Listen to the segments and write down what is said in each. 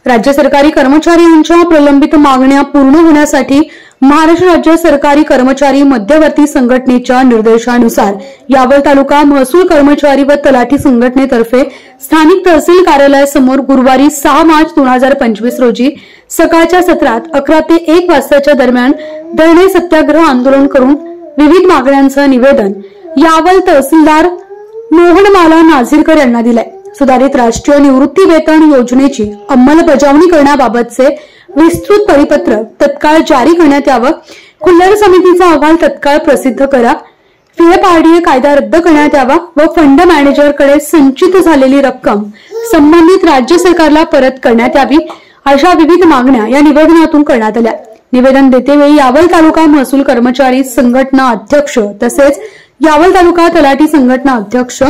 राज्य सरकारी कर्मचारी यांच्या प्रलंबित मागण्या पूर्ण होण्यासाठी महाराष्ट्र राज्य सरकारी कर्मचारी मध्यवर्ती संघटनेच्या निर्देशानुसार यावल तालुका महसूल कर्मचारी व तलाठी संघटनेतर्फे स्थानिक तहसील कार्यालयासमोर गुरुवारी 6 मार्च 2025 रोजी सकाळच्या सत्रात 11 ते 1 वाजताच्या दरम्यान धरणे सत्याग्रह आंदोलन करून विविध मागण्यांचं निवेदन यावल तहसीलदार मोहनमाला नाझीरकर यांना दिलंय। सुधारित राष्ट्रीय निवृत्ती वेतन योजनेची अंमलबजावणी करण्याबाबतचे विस्तृत परिपत्रक तत्काळ जारी करण्यात यावं, खुल्लर समितीचा अहवाल तत्काळ प्रसिद्ध करा, पीएफआरडीए कायदा रद्द करण्यात यावा व फंड मॅनेजरकडे संचित झालेली रक्कम संबंधित राज्य सरकारला परत करण्यात यावी, अशा विविध मागण्या या निवेदनातून करण्यात आल्या। निवेदन देतेवेळी यावल तालुका महसूल कर्मचारी संघटना अध्यक्ष तसेच यावल तालुका तलाठी संघटना अध्यक्ष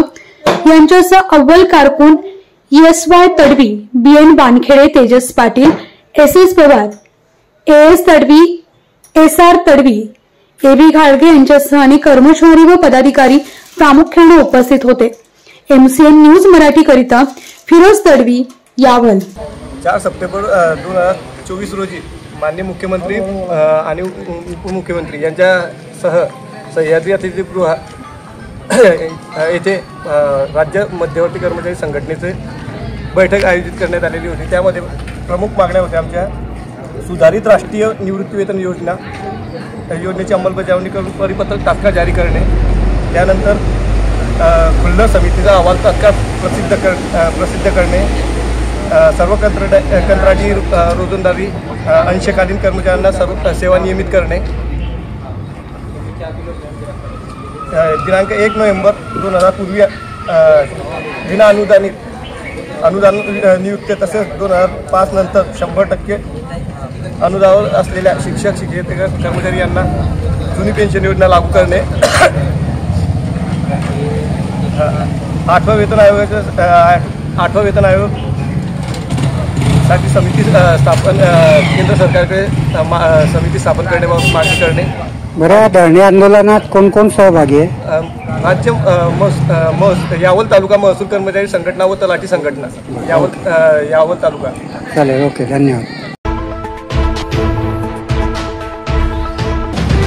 यांच्यासह अव्वल कारकून ESY Tadvi, BN बानखेडे, Tejas Patil, SS Pawar, AS Tadvi, SR Tadvi, AB घाडगे यांच्यासह अनेक कर्मचारी व पदाधिकारी प्रामुख्याने उपस्थित होते। MCN न्यूज मराठी करिता फिरोज तडवी, यावल। 4 सप्टेंबर 2024 रोजी माननीय मुख्यमंत्री आणि उपमुख्यमंत्री यांच्यासह सह्याद्री अतिथीगृह येथे राज्य मध्यवर्ती कर्मचारी संघटनेचे बैठक आयोजित करण्यात आलेली होती। त्यामध्ये प्रमुख मागण्या होत्या आमच्या सुधारित राष्ट्रीय निवृत्ती वेतन योजनेची अंमलबजावणी करून परिपत्रक तात्काळ जारी करणे, त्यानंतर खुल्लर समितीचा अहवाल तात्काळ प्रसिद्ध करणे, सर्व कंत्राटी रोजंदारी अंशकालीन कर्मचाऱ्यांना सर्व सेवा नियमित करणे, दिनांक 1 नोव्हेंबर 2000 पूर्वी विना अनुदान नियुक्ती तसेच 2005 नंतर 100% अनुदानावर असलेल्या शिक्षक शिक्षकेतर कर्मचारी यांना जुनी पेन्शन योजना लागू करणे, 8वा वेतन आयोग साठी समिती स्थापन केंद्र सरकारकडे समिती स्थापन करण्याबाबत मागणी करणे। बरं, धरणे आंदोलनात कोण कोण सहभागी आहे? राज्य यावल तालुका महसूल कर्मचारी संघटना व तलाठी संघटना यावल तालुका। चालेल, ओके, धन्यवाद।